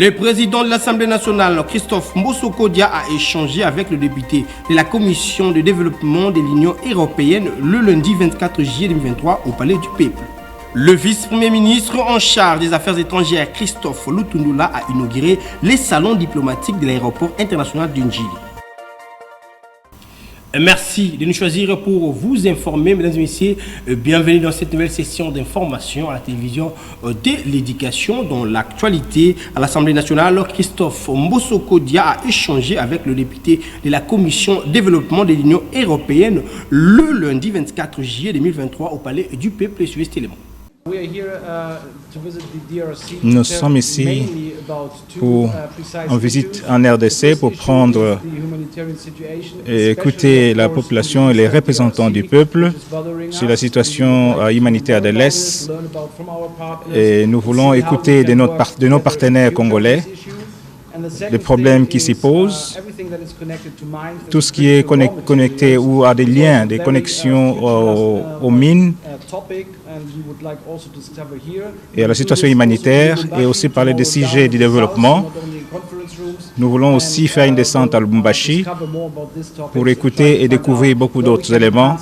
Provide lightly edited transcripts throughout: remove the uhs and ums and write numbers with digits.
Le président de l'Assemblée nationale, Christophe Mbosso-Kodia, a échangé avec le député de la Commission de développement de l'Union européenne le lundi 24 juillet 2023 au Palais du Peuple. Le vice-premier ministre en charge des affaires étrangères, Christophe Lutundula, a inauguré les salons diplomatiques de l'aéroport international d'Ndjili. Merci de nous choisir pour vous informer, mesdames et messieurs. Bienvenue dans cette nouvelle session d'information à la télévision de l'éducation. Dans l'actualité, à l'Assemblée nationale, Christophe Mbosso-Kodia a échangé avec le député de la Commission développement de l'Union européenne le lundi 24 juillet 2023 au Palais du Peuple. Suivez cet élément. Nous sommes ici en visite en RDC pour prendre et écouter la population et les représentants du peuple sur la situation humanitaire de l'Est. Et nous voulons écouter de nos partenaires congolais les problèmes qui s'y posent, tout ce qui est connecté ou a des liens, des connexions aux mines et à la situation humanitaire, et aussi parler des sujets du développement. Nous voulons aussi faire une descente à Lubumbashi pour écouter et découvrir beaucoup d'autres éléments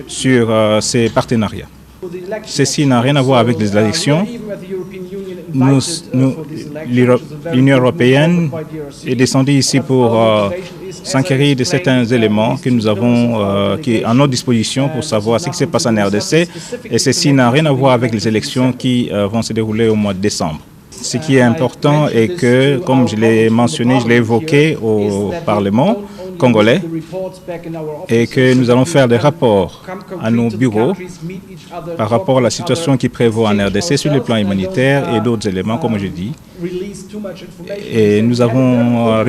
sur ces partenariats. Ceci n'a rien à voir avec les élections. L'Union européenne est descendue ici pour s'enquérir de certains éléments que nous avons qui à notre disposition pour savoir ce qui se passe en RDC. Et ceci n'a rien à voir avec les élections qui vont se dérouler au mois de décembre. Ce qui est important est que, comme je l'ai mentionné, je l'ai évoqué au Parlement congolais, et que nous allons faire des rapports à nos bureaux par rapport à la situation qui prévaut en RDC sur le plan humanitaire et d'autres éléments, comme je dis. Et nous avons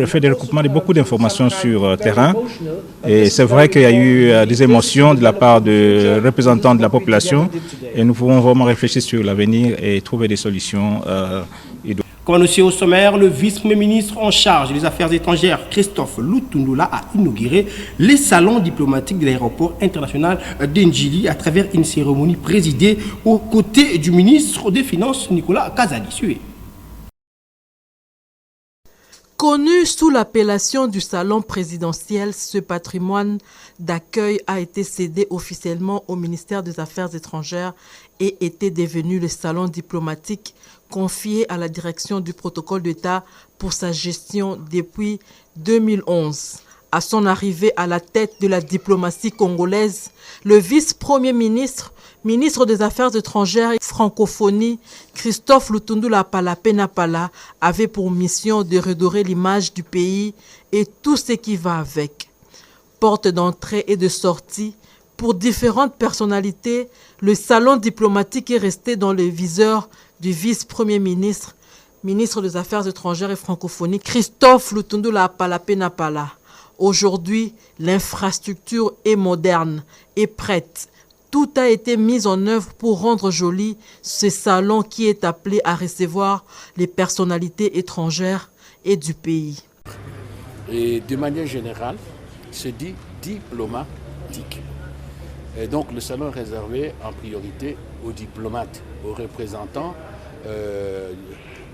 fait des recoupements de beaucoup d'informations sur terrain. Et c'est vrai qu'il y a eu des émotions de la part de représentants de la population, et nous pouvons vraiment réfléchir sur l'avenir et trouver des solutions. Comme annoncé au sommaire, le vice-premier ministre en charge des affaires étrangères, Christophe Lutundula, a inauguré les salons diplomatiques de l'aéroport international d'Ndjili à travers une cérémonie présidée aux côtés du ministre des Finances, Nicolas Kazali. Connu sous l'appellation du salon présidentiel, ce patrimoine d'accueil a été cédé officiellement au ministère des Affaires étrangères et était devenu le salon diplomatique confié à la direction du protocole d'État pour sa gestion depuis 2011. À son arrivée à la tête de la diplomatie congolaise, le vice-premier ministre, ministre des Affaires étrangères et francophonie, Christophe Lutundula Palapena-Pala, avait pour mission de redorer l'image du pays et tout ce qui va avec. Porte d'entrée et de sortie, pour différentes personnalités, le salon diplomatique est resté dans le viseur du vice-premier ministre, ministre des Affaires étrangères et francophonie, Christophe Lutundula Palapena-Pala. Aujourd'hui, l'infrastructure est moderne et prête. Tout a été mis en œuvre pour rendre joli ce salon qui est appelé à recevoir les personnalités étrangères et du pays. Et de manière générale, se dit diplomatique. Et donc le salon est réservé en priorité aux diplomates, aux représentants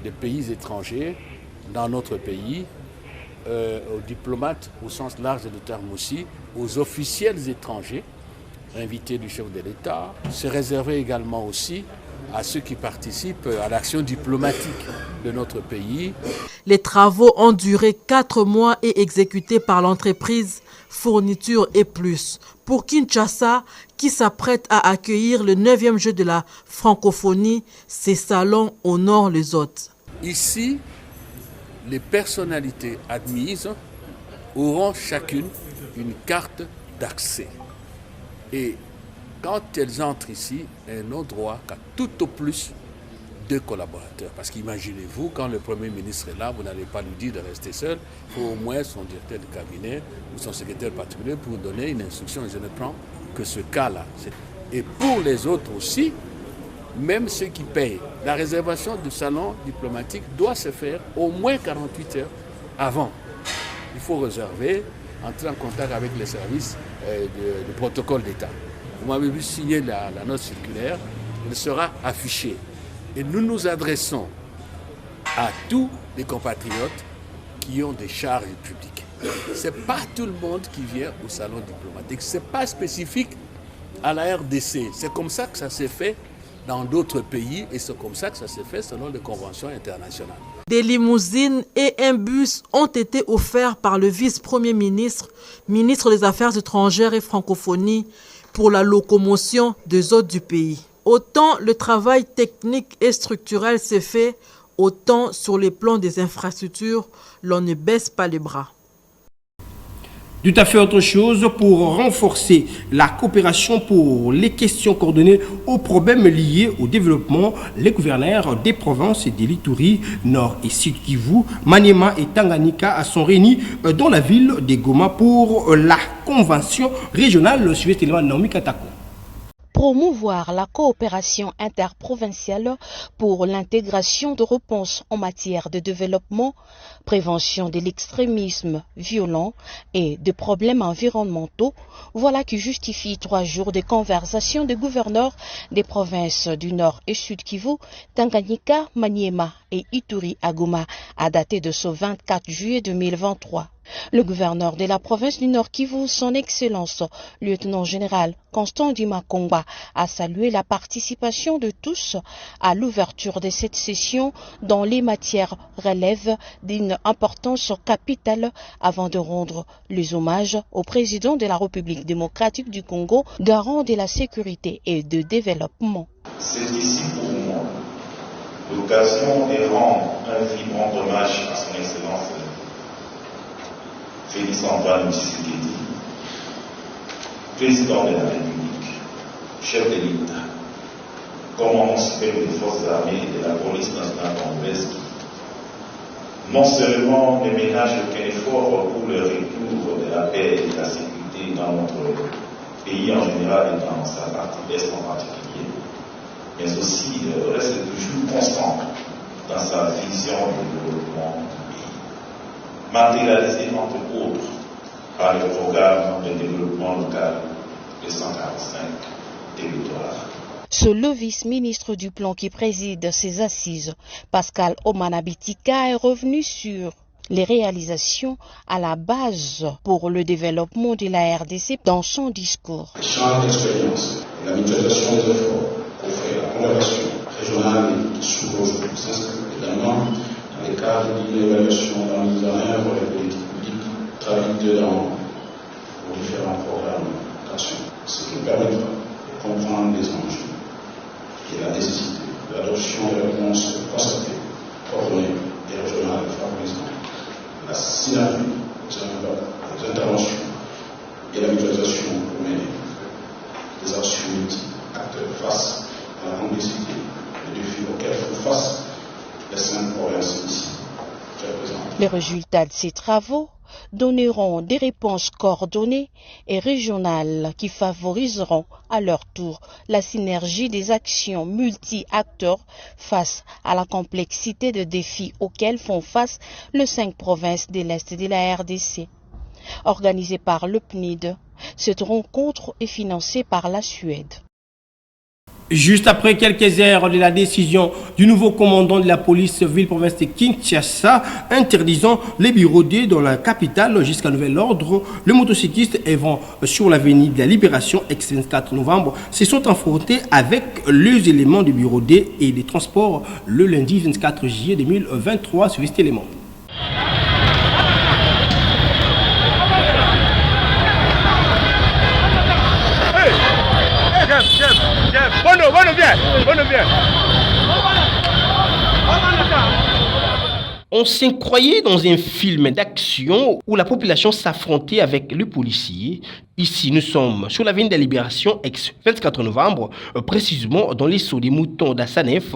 des pays étrangers dans notre pays, aux diplomates au sens large du terme aussi, aux officiels étrangers, invités du chef de l'État. C'est réservé également aussi à ceux qui participent à l'action diplomatique de notre pays. Les travaux ont duré 4 mois et exécutés par l'entreprise Fourniture et Plus pour Kinshasa, qui s'apprête à accueillir le 9e jeu de la francophonie. Ces salons honorent les hôtes. Ici, les personnalités admises auront chacune une carte d'accès. Et quand elles entrent ici, elles n'ont droit qu'à tout au plus 2 collaborateurs. Parce qu'imaginez-vous, quand le Premier ministre est là, vous n'allez pas lui dire de rester seul. Il faut au moins son directeur de cabinet ou son secrétaire particulier pour donner une instruction. Et je ne prends que ce cas-là. Et pour les autres aussi, même ceux qui payent, la réservation du salon diplomatique doit se faire au moins 48 heures avant. Il faut réserver, entrer en contact avec les services du protocole d'État. Vous m'avez vu signer la note circulaire, elle sera affichée. Et nous nous adressons à tous les compatriotes qui ont des charges publiques. Ce n'est pas tout le monde qui vient au salon diplomatique. Ce n'est pas spécifique à la RDC. C'est comme ça que ça s'est fait dans d'autres pays et c'est comme ça que ça s'est fait selon les conventions internationales. Des limousines et un bus ont été offerts par le vice-premier ministre, ministre des Affaires étrangères et francophonie, pour la locomotion des hôtes du pays. Autant le travail technique et structurel s'est fait, autant sur les plans des infrastructures, l'on ne baisse pas les bras. Tout à fait autre chose pour renforcer la coopération pour les questions coordonnées aux problèmes liés au développement. Les gouverneurs des provinces de l'Ituri, Nord et Sud Kivu, Maniema et Tanganyika sont réunis dans la ville de Goma pour la convention régionale. Suivez l'élément Naomi Katako. Promouvoir la coopération interprovinciale pour l'intégration de réponses en matière de développement, prévention de l'extrémisme violent et de problèmes environnementaux, voilà qui justifie 3 jours de conversations des gouverneurs des provinces du Nord et Sud Kivu, Tanganyika, Maniema et Ituri à Goma, à dater de ce 24 juillet 2023. Le gouverneur de la province du Nord Kivu, son Excellence, lieutenant-général Constant Ndima Kongwa, a salué la participation de tous à l'ouverture de cette session dont les matières relèvent d'une importance capitale avant de rendre les hommages au président de la République démocratique du Congo, garant de la sécurité et du développement. C'est ici pour moi l'occasion de rendre un vibrant hommage à son Excellence Félix Antoine Tshisekedi, président de la République, chef de l'État, commandant suprême des forces armées et de la police nationale congolaise, qui non seulement ne ménage aucun effort pour le retour de la paix et de la sécurité dans notre pays en général et dans sa partie est en particulier, mais aussi reste toujours constant dans sa vision de développement du pays, matérialisé entre autres par le programme de développement local de 145 territoires. C'est le vice-ministre du plan qui préside ces assises, Pascal Omanabitika, est revenu sur les réalisations à la base pour le développement de la RDC dans son discours. L'échange d'expérience et la mutualisation des efforts pour faire la conversion régionale et sous-régionale s'inscrit également dans le cadre d'une évaluation de la mise en œuvre des politiques publiques traduites dans vos différents programmes d'action, ce qui permettra de comprendre les enjeux et la nécessité de l'adoption de réponses concertées, coordonnées et régionales favorisant la synergie des interventions et la mutualisation pour mener des actions multi-acteurs face à la complexité des défis auxquels font face les 5 provinces ici représentées. Les résultats de ces travaux donneront des réponses coordonnées et régionales qui favoriseront à leur tour la synergie des actions multi-acteurs face à la complexité de défis auxquels font face les 5 provinces de l'Est de la RDC. Organisée par le PNID, cette rencontre est financée par la Suède. Juste après quelques heures de la décision du nouveau commandant de la police ville-province de Kinshasa interdisant les bureaux D dans la capitale jusqu'à nouvel ordre, les motocyclistes errant sur l'avenue de la Libération ex-24 novembre se sont affrontés avec les éléments du bureau D et des transports le lundi 24 juillet 2023 sur cet élément. On s'en croyait dans un film d'action où la population s'affrontait avec les policiers. Ici, nous sommes sur l'avenue de la Libération, ex-24 novembre, précisément dans les sauts des moutons d'Assanef,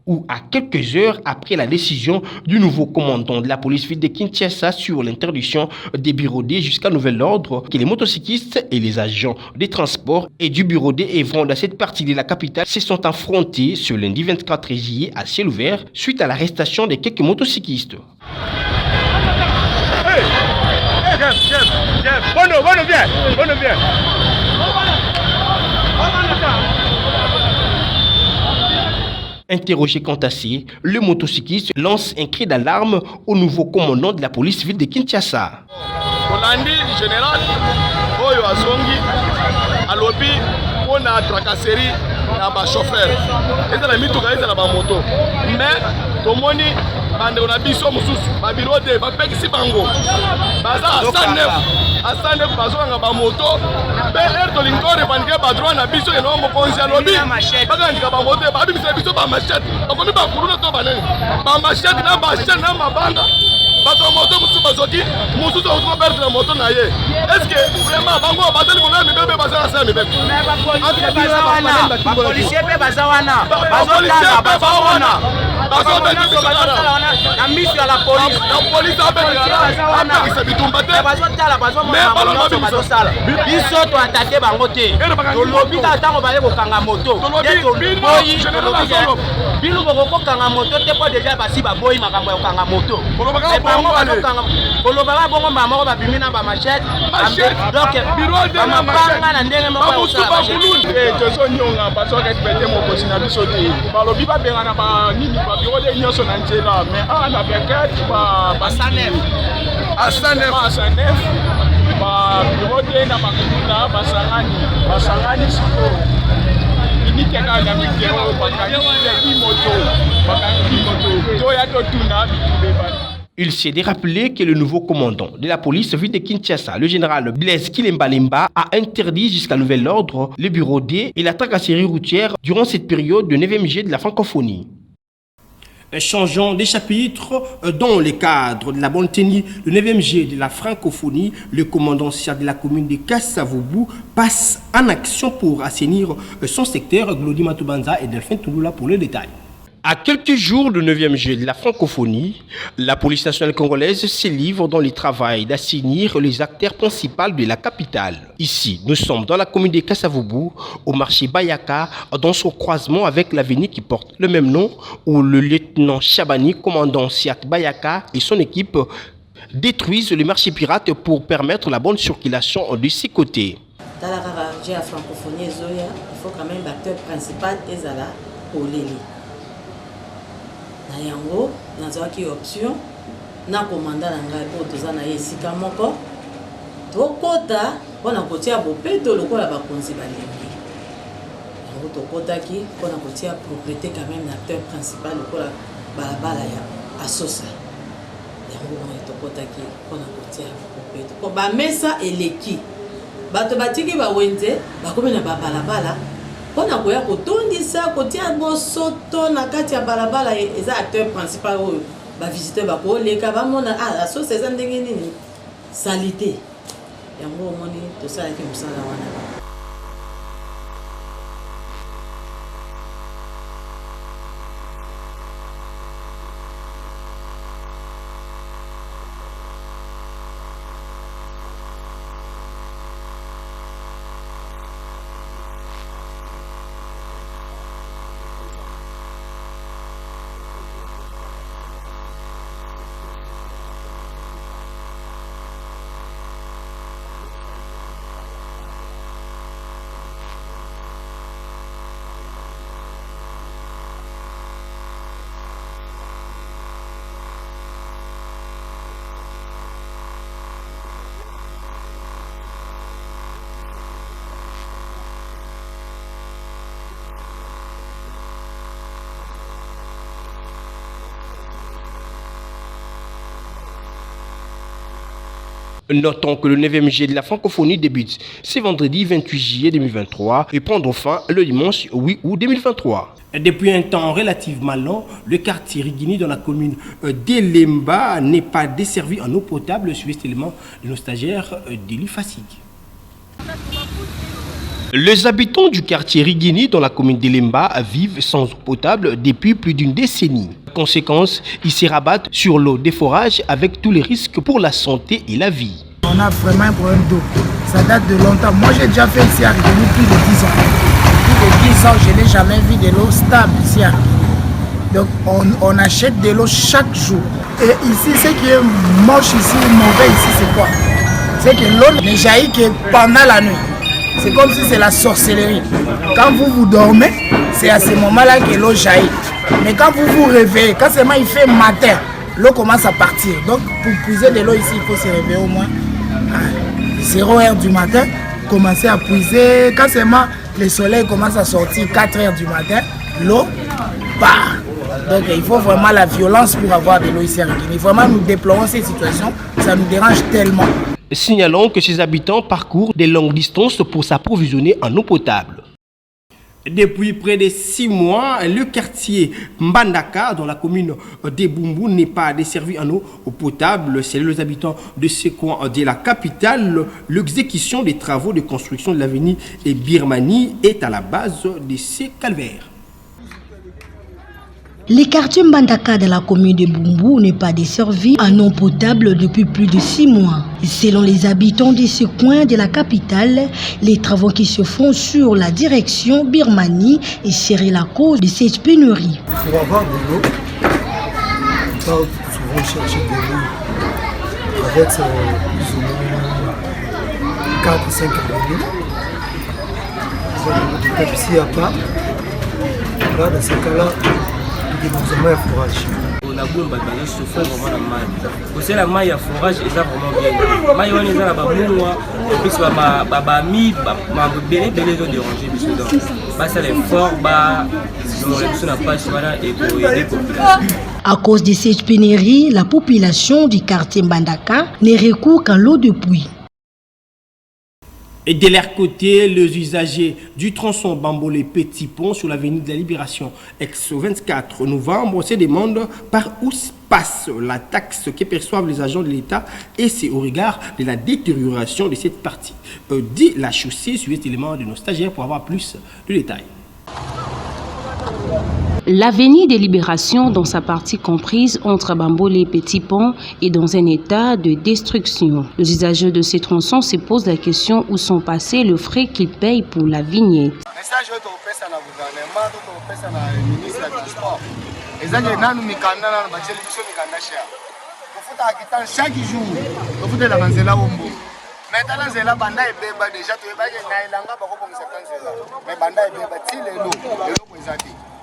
où à quelques heures après la décision du nouveau commandant de la police ville de Kinshasa sur l'interdiction des bureaux D jusqu'à nouvel ordre, que les motocyclistes et les agents des transports et du bureau D œuvrant dans cette partie de la capitale se sont affrontés ce lundi 24 juillet à ciel ouvert suite à l'arrestation de quelques motocyclistes. Interrogé quant à ça, le motocycliste lance un cri d'alarme au nouveau commandant de la police ville de Kinshasa. Olandi général Oyo Azongi alobi pona tracasserie na ba chauffeur. Ezala mituka ezala ba moto. Mais tomoni bande na biso mususu ba bureau de ba pekisi bango. Baza à 109 bazo nga ba moto. Be erto lingore bange ba droit na biso eno mo konzi alobi. Baga ndika ba moto ba bimisa biso ba machette. Bakomi ba kuruna to banene. Ba machette na ba chaîne na mabanga. Bato moto musu bazoki musu to ko perdre la moto na ye. Est-ce que vraiment bango bazali ko ngami bebe bazala sa mi bebe. Ba policier pe bazawana. Bazotala bazawana. Na mission la police. La police a besoin de se bitumbate. Bazotala bazosala. Biso to attaquer bango te. To lobi ta tango bale ko kanga moto. Bino ko kanga moto te po déjà basi ba boyi makambo ya kanga moto. Kolobaka bongo mama ba bimina ba machette. Donc bamapanga na ndenge moko ya kosala machette. Tozo nyonga bazo respecter mo kosina biso te. Balobi ba benga na ba nini ba bureau de nyonso na nzela mais na beket ba sanef. Asanef ba bureau de na ba kuna basangani siko. Inikeka na mikero bakangi moto. To ya to tuna bibeba. Il s'est rappelé que le nouveau commandant de la police ville de Kinshasa, le général Blaise Kilembalemba, a interdit jusqu'à nouvel ordre le bureau D et la tracasserie routière durant cette période de 9e G de la francophonie. Changeons des chapitres. Dans le cadre de la bonne tenue du 9e G de la francophonie, le commandant de la commune de Kasavubu passe en action pour assainir son secteur. Glody Matubanza et Delphine Touloula pour le détail. À quelques jours du 9e G de la francophonie, la police nationale congolaise se livre dans le travail d'assainir les acteurs principaux de la capitale. Ici, nous sommes dans la commune de Kasavubu, au marché Bayaka, dans son croisement avec l'avenue qui porte le même nom, où le lieutenant Chabani, commandant Siak Bayaka et son équipe détruisent le marché pirate pour permettre la bonne circulation de ces côtés. Dans la francophonie, il faut quand même l'acteur principal est là pour l'élite. Na yango nazwaki option na komanda na ngai po toza na esika moko tokota mpona kotia bopeto lokola bakonzi balengi yango tokotaki mpona kotia propriété quand même l'acteur principal lokola balabala ya asosa yango moye tokotaki mpona kotia bopeto po bamesa eleki bato batiki bawenze bakomi na babalabala pona koya kotondisa kotia bosoto na kati ya balabala eza acteur principal oyo ba visiteur bakoleka bamona asosa eza ndenge nini salite yango omoni tosalaki mosala wana. Notons que le 9e G de la francophonie débute ce vendredi 28 juillet 2023 et prendra fin le dimanche 8 août 2023. Depuis un temps relativement long, le quartier Rigini dans la commune d'Elemba n'est pas desservi en eau potable, suivant l'élément de nos stagiaires d'Eli Fasig. Les habitants du quartier Rigini dans la commune d'Elemba vivent sans eau potable depuis plus d'une décennie. Conséquence, ils se rabattent sur l'eau des forages avec tous les risques pour la santé et la vie. On a vraiment un problème d'eau. Ça date de longtemps. Moi, j'ai déjà fait ici à Rigini plus de 10 ans. Plus de 10 ans, je n'ai jamais vu de l'eau stable ici à Rigini. Donc, on achète de l'eau chaque jour. Et ici, ce qui est moche ici, mauvais ici, c'est quoi? C'est que l'eau ne jaillit que pendant la nuit. C'est comme si c'est la sorcellerie. Quand vous dormez, c'est à ce moment-là que l'eau jaillit. Mais quand vous vous réveillez, quand seulement il fait matin, l'eau commence à partir. Donc pour puiser de l'eau ici, il faut se réveiller au moins à 0h du matin, commencer à puiser. Quand seulement le soleil commence à sortir 4h du matin, l'eau part. Donc il faut vraiment la violence pour avoir de l'eau ici à Guinée. Vraiment nous déplorons cette situation, ça nous dérange tellement. Signalons que ces habitants parcourent des longues distances pour s'approvisionner en eau potable. Depuis près de 6 mois, le quartier Mbandaka, dans la commune de Bumbu, n'est pas desservi en eau potable. C'est les habitants de ce coin de la capitale. L'exécution des travaux de construction de l'avenue Birmanie est à la base de ces calvaires. Le quartier Mbandaka de la commune de Bumbu n'est pas desservi en eau potable depuis plus de 6 mois. Selon les habitants de ce coin de la capitale, les travaux qui se font sur la direction Birmanie seraient la cause de cette pénurie. Pour avoir de l'eau, on va souvent chercher de l'eau avec plus ou moins 4 ou 5 minutes. Peut-être s'il n'y a pas, là dans ce cas-là, il y a forage. On a beau souffrir vraiment la maille. Aussi la maille à forage est vraiment bien. Maille on est là bas moua et puis soit ma mi ma belle de déranger bisous donc. Bah ça les fort bah on n'a pas voilà et pour aider population. À cause de cette pénurie, la population du quartier Mbandaka ne recourt qu'à l'eau de pluie. Et de leur côté, les usagers du tronçon Bambolé Petit Pont sur l'avenue de la Libération, ex-24 novembre, se demandent par où passe la taxe que perçoivent les agents de l'État et c'est au regard de la détérioration de cette partie. Dit la chaussée, suivez cet élément de nos stagiaires pour avoir plus de détails. L'avenue des Libérations, dans sa partie comprise entre Bambolé et Petit Pont, est dans un état de destruction. Les usagers de ces tronçons se posent la question où sont passés les frais qu'ils payent pour la vignette.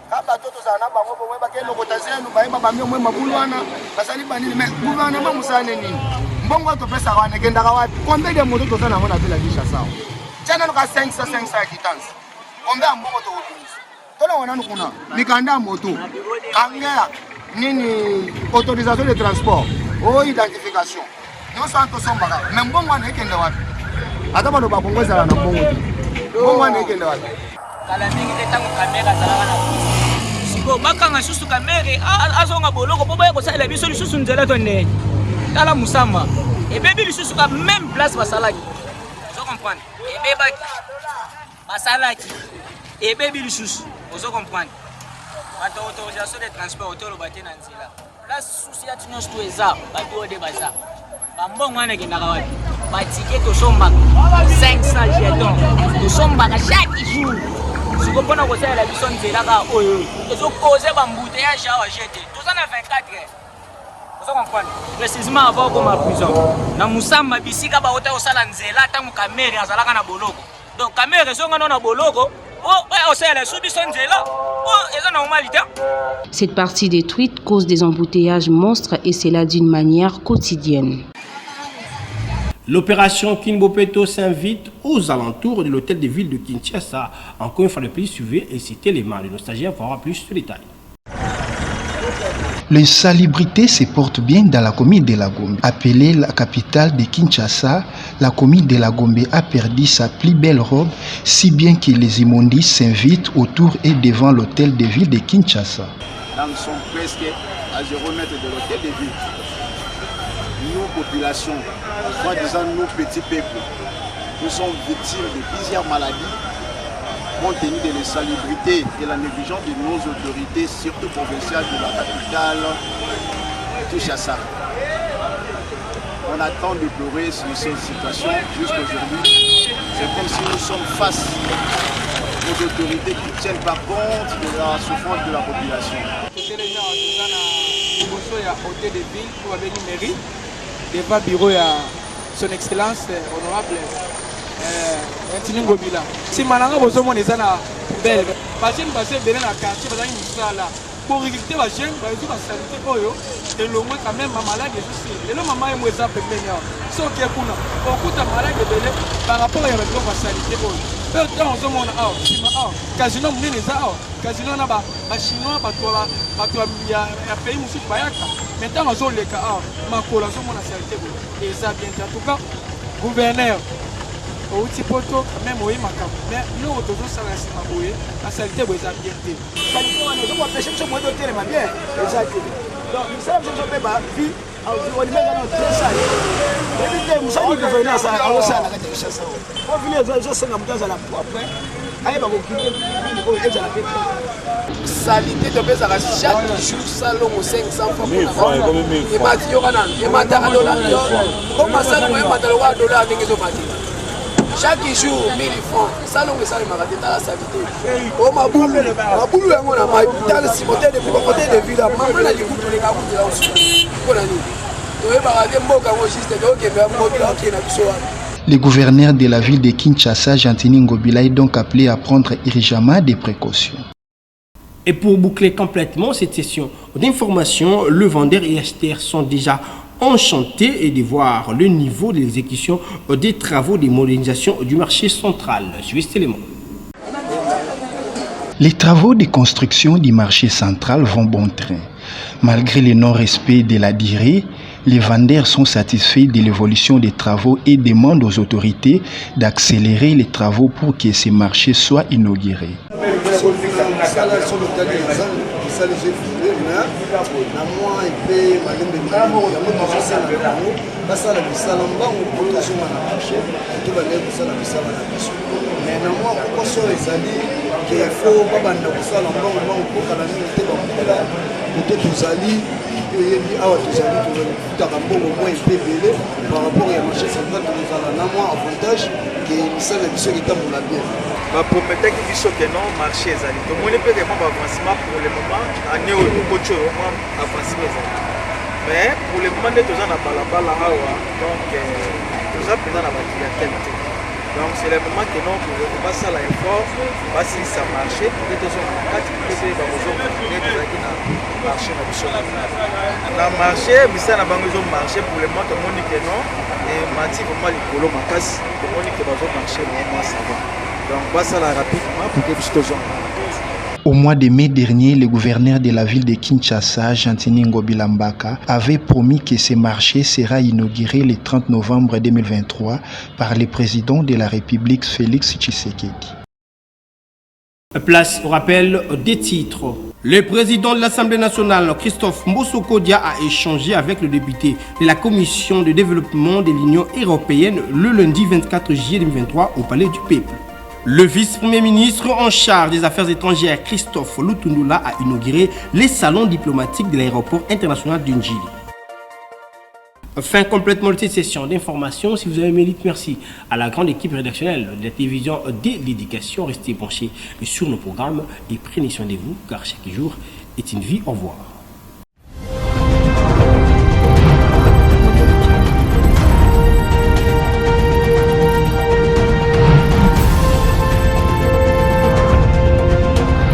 Kaba toto sana bango bomwe bakelo kotazenu bayiba bamyo mwe mabulwana basali banini me bulwana mamusane nini mbongo to pesa wana kenda kawapi kombe de moto to sana ngona bila kisha sawa chana ka 500 kitansi kombe mbongo to udumisa tona wana nukuna nikanda moto kangea nini autorisation de transport o identification non santo somba ka me mbongo wana kenda wapi ata bado babongweza na mbongo mbongo wana kenda wapi kala mingi tetango kamera zalaka na siko bakanga susu kamera azonga boloko po bayako sala biso lisusu nzela to ne tala musamba ebebi lisusu ka même place basalaki ozo comprendre ebebaki basalaki ebebi lisusu ozo comprendre bato autorisation de transport otolo batena nzela place susu ya tinyo sto eza bato de baza bambongo wana kendaka wapi batike tosombaka 500 jetons tosombaka chaque jour. Si vous prenez la vision de la gare, ils ont causé un embouteillage à jeter. Tout ça en 24 heures. Vous comprenez? Précisément avant comme à prison. Na musamba bisika ba hôtel osala nzela tangu caméra azalaka na boloko. Donc caméra zonga na boloko. Cette partie détruite cause des embouteillages monstres et c'est là d'une manière quotidienne. L'opération Kinbopeto s'invite aux alentours de l'hôtel de ville de Kinshasa. Encore une fois de plus, suivez et citez les mains de nos stagiaires pour avoir plus de détails. L'insalubrité se porte bien dans la commune de la Gombe. Appelée la capitale de Kinshasa, la commune de la Gombe a perdu sa plus belle robe, si bien que les immondices s'invitent autour et devant l'hôtel de ville de Kinshasa. Nous sommes presque à 0 mètres de l'hôtel de ville. Nous, population, soi-disant nos petits peuples, nous sommes victimes de plusieurs maladies compte tenu de l'insalubrité et la négligence de nos autorités, surtout provinciales de la capitale, Kinshasa. On attend de pleurer sur cette situation jusqu'à aujourd'hui. C'est comme si nous sommes face aux autorités qui ne tiennent pas compte de la souffrance de la population. C'était les gens qui sont à l'hôtel de ville pour avoir une mairie, devant le bureau de son excellence honorable Ntini Ngobila. Si malanga bozomona eza na poubelle, basi base bele na quartier bazali musala. pour recruter les jeunes, ils ont sanité et le moins quand même ma malade est aussi. Et le maman est moins simple maintenant. Sauf qu'il y a beaucoup de malades par rapport à la sanité. Quand on monde casino munene zao casino na ba chinois il y a pays musu bayaka maintenant on les cas makolo zo mona santé et ça bien en tout cas gouverneur au tipoto même oui makam mais nous autour ça la sima boye la santé boye ça bien té sanité on est on pêcher ce modo télé bien exact donc nous savons que je pas vie on est dans notre ça et puis nous sommes gouverneur ça on ça la quelque chose on vient je sais nga la après aye ba ko kite salité de beza chaque jour salon 500 fois et mati yo kana et mata ka dollar comme ça nous mata le dollar avec les mati chaque jour 1000 francs salon que ça le magasin la salité o mabulu yango na mai dans si côté de côté de ville maman na liku to le ka kuti la aussi kona ni to e ba ga mboka ngo juste de oke ba mboka oke na biso. Le gouverneur de la ville de Kinshasa, Gentini Ngobila, est donc appelé à prendre urgemment des précautions. Et pour boucler complètement cette session d'information, le vendeur et acheteurs sont déjà enchantés de voir le niveau de l'exécution des travaux de modernisation du marché central. Suivez cet élément. Les travaux de construction du marché central vont bon train. Malgré le non-respect de la durée, les vendeurs sont satisfaits de l'évolution des travaux et demandent aux autorités d'accélérer les travaux pour que ces marchés soient inaugurés. awa tozali tokutaka mbongo mwa epebele par rapport ya marché central tozala na mwa avantage ke misala biso etambola bien baprometaki biso ke non marché ezali tomoni mpe mwa baavancement pour le moment ane oyo tokoti oyo mwa avancement ezali mais pour le moment nde toza na balabala awa donc toza mpenza na baclientele te donc c'est le moment que non basala effort basilisa marché nde tozonga na kati mpe bakozonga nde tozalaki na marché na biso na marché misala na bango ezomarché pour le moment tomoni ke non mati vraiment likolo makasi tomoni ke bazomarché mwa savant donc basala rapidement pour que biso tozonga. Au mois de mai dernier, le gouverneur de la ville de Kinshasa, Gentini Ngobila Mbaka, avait promis que ce marché sera inauguré le 30 novembre 2023 par le président de la République, Félix Tshisekedi. Place au rappel des titres. Le président de l'Assemblée nationale, Christophe Mbosso-Kodia, a échangé avec le député de la Commission de développement de l'Union européenne le lundi 24 juillet 2023 au Palais du Peuple. Le vice-premier ministre en charge des affaires étrangères, Christophe Lutundula, a inauguré les salons diplomatiques de l'aéroport international de Njili. Fin complètement de cette session d'information. Si vous avez aimé, merci à la grande équipe rédactionnelle de la télévision de l'éducation. Restez branchés sur nos programmes et prenez soin de vous, car chaque jour est une vie. Au revoir.